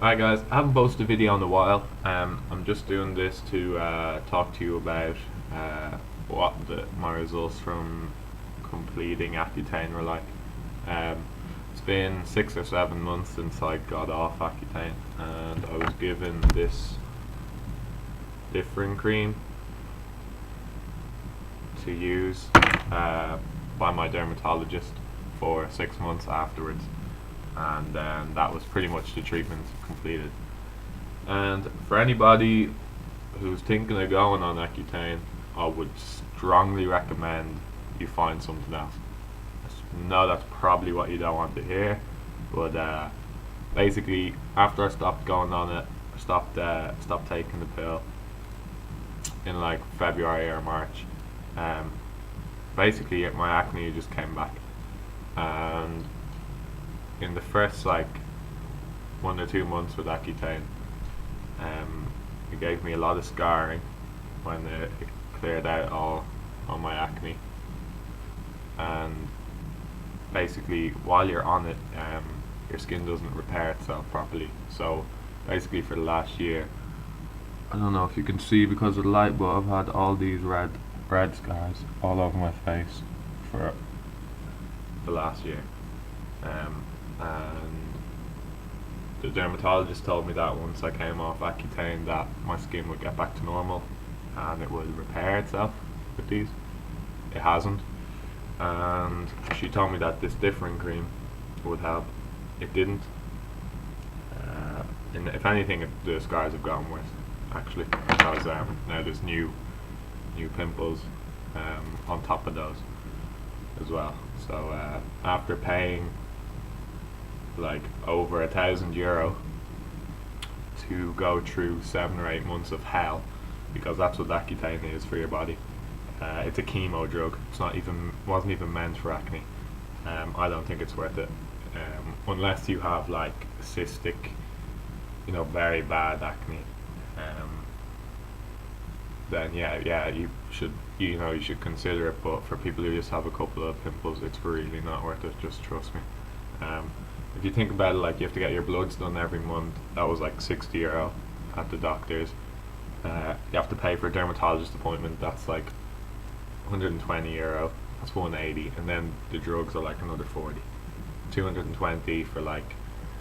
Hi guys, I haven't posted a video in a while. I'm just doing this to talk to you about what my results from completing Accutane were like. Um, it's been 6 or 7 months since I got off Accutane, and I was given this different cream to use by my dermatologist for 6 months afterwards, and that was pretty much the treatment completed. And for anybody who's thinking of going on Accutane, I would strongly recommend you find something else. I know that's probably what you don't want to hear, but basically after I stopped going on it, I stopped taking the pill in like February or March. Um, Basically my acne just came back, and in the first like 1 or 2 months with Accutane, it gave me a lot of scarring when it cleared out all my acne. And basically, while you're on it, your skin doesn't repair itself properly. So basically, for the last year, I don't know if you can see because of the light, but I've had all these red scars all over my face for the last year. And the dermatologist told me that once I came off Accutane that my skin would get back to normal and it would repair itself with these. It hasn't, and she told me that this different cream would help. It didn't. And if anything, the scars have gotten worse actually, because now there's new pimples on top of those as well. So after paying like over €1,000 to go through 7 or 8 months of hell, because that's what Accutane is for your body. It's a chemo drug. Wasn't even meant for acne. I don't think it's worth it, unless you have like cystic, very bad acne. Then yeah, you should consider it. But for people who just have a couple of pimples, it's really not worth it. Just trust me. If you think about it, like you have to get your bloods done every month. That was like €60 at the doctor's. You have to pay for a dermatologist appointment. That's like €120. That's 180, and then the drugs are like another 40. 220 for like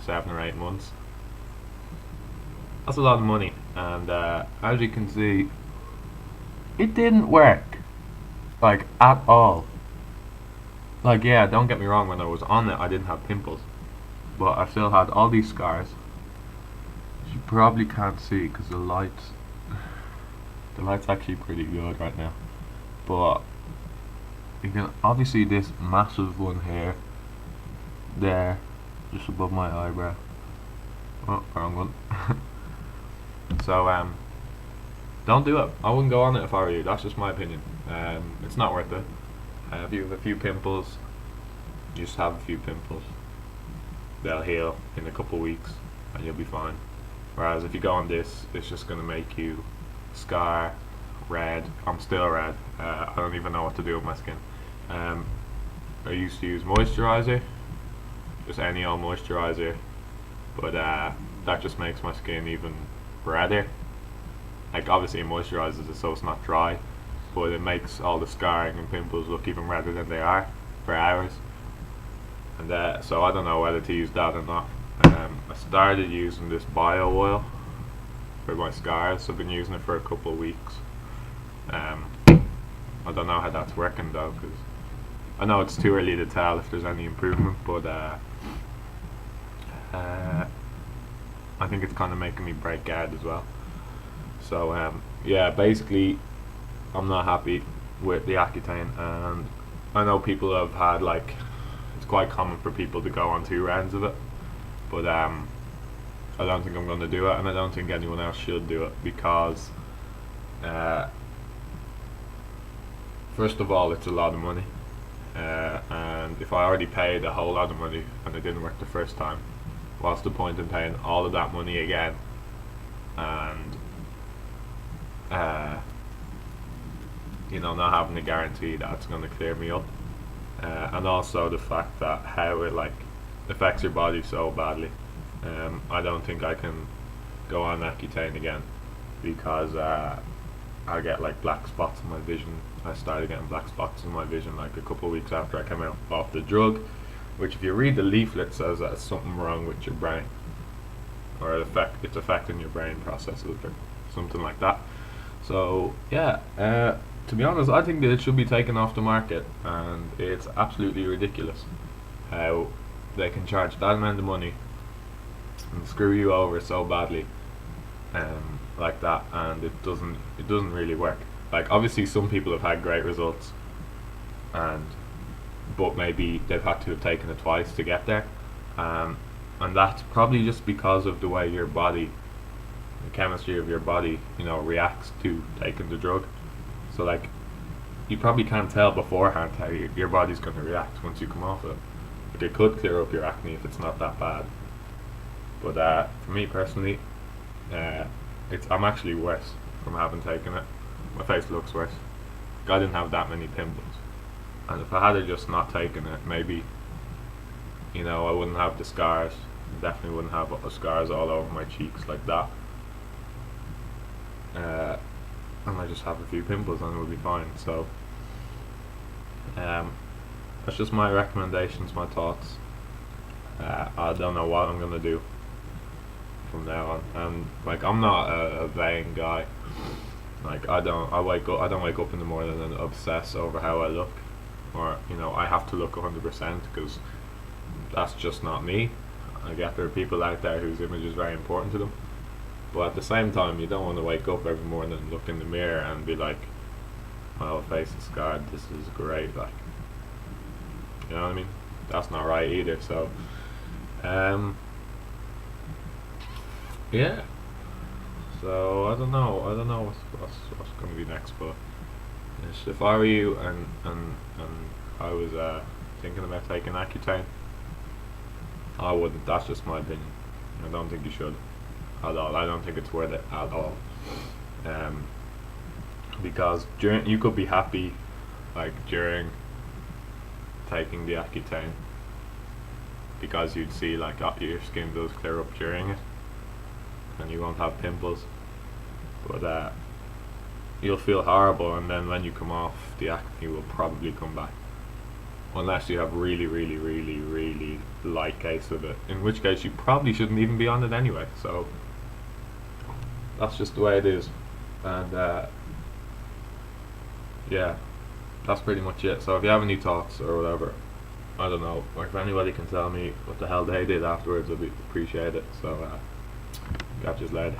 7 or 8 months. That's a lot of money, and as you can see, it didn't work, like at all. Like, yeah, don't get me wrong, when I was on it I didn't have pimples, but I still had all these scars. You probably can't see because the light's actually pretty good right now, but you can obviously this massive one here, there, just above my eyebrow. Oh, wrong one. So don't do it. I wouldn't go on it if I were you. That's just my opinion. It's not worth it. If you have a few pimples, you just have a few pimples. They'll heal in a couple of weeks and you'll be fine. Whereas if you go on this, it's just going to make you scar, red. I'm still red. I don't even know what to do with my skin. I used to use moisturizer, just any old moisturizer, but that just makes my skin even redder. Like, obviously it moisturizes it so it's not dry, but it makes all the scarring and pimples look even redder than they are for hours. And so I don't know whether to use that or not. I started using this bio oil for my scars. I've been using it for a couple of weeks. I don't know how that's working though, because I know it's too early to tell if there's any improvement, but I think it's kind of making me break out as well. So yeah, basically I'm not happy with the Accutane, and I know people have had like, it's quite common for people to go on 2 rounds of it, but I don't think I'm going to do it, and I don't think anyone else should do it, because first of all, it's a lot of money, and if I already paid a whole lot of money and it didn't work the first time, what's the point in paying all of that money again and not having a guarantee that it's going to clear me up, and also the fact that how it like affects your body so badly. I don't think I can go on Accutane again because I get like black spots in my vision. I started getting black spots in my vision like a couple of weeks after I came out off the drug, which if you read the leaflet says that it's something wrong with your brain, or it's affecting your brain processes or something like that. So yeah, to be honest, I think that it should be taken off the market, and it's absolutely ridiculous how they can charge that amount of money and screw you over so badly, like that, and it doesn't really work. Like obviously, some people have had great results, and but maybe they've had to have taken it twice to get there, and that's probably just because of the way your body, the chemistry of your body, reacts to taking the drug. So like, you probably can't tell beforehand how your body's going to react once you come off it. Like it could clear up your acne if it's not that bad. But for me personally, I'm actually worse from having taken it. My face looks worse. I didn't have that many pimples, and if I had just not taken it, maybe I wouldn't have the scars. Definitely wouldn't have scars all over my cheeks like that. And I just have a few pimples and it would be fine. So that's just my recommendations, my thoughts. I don't know what I'm gonna do from now on. And like, I'm not a vain guy. Like I don't wake up in the morning and obsess over how I look, or I have to look 100% because that's just not me. I get there are people out there whose image is very important to them, but at the same time, you don't want to wake up every morning and look in the mirror and be like, my whole face is scarred, this is great, like, you know what I mean? That's not right either. So yeah, so I don't know what's going to be next, but if I were you and I was thinking about taking Accutane, I wouldn't. That's just my opinion. I don't think you should at all. I don't think it's worth it at all. Because you could be happy, like during taking the Accutane, because you'd see like your skin does clear up during it, and you won't have pimples. But you'll feel horrible, and then when you come off, the acne will probably come back. Unless you have really, really, really, really light case of it, in which case you probably shouldn't even be on it anyway. So that's just the way it is, and yeah, that's pretty much it. So if you have any thoughts or whatever, I don't know, or if anybody can tell me what the hell they did afterwards, I'd appreciate it. So catch you later.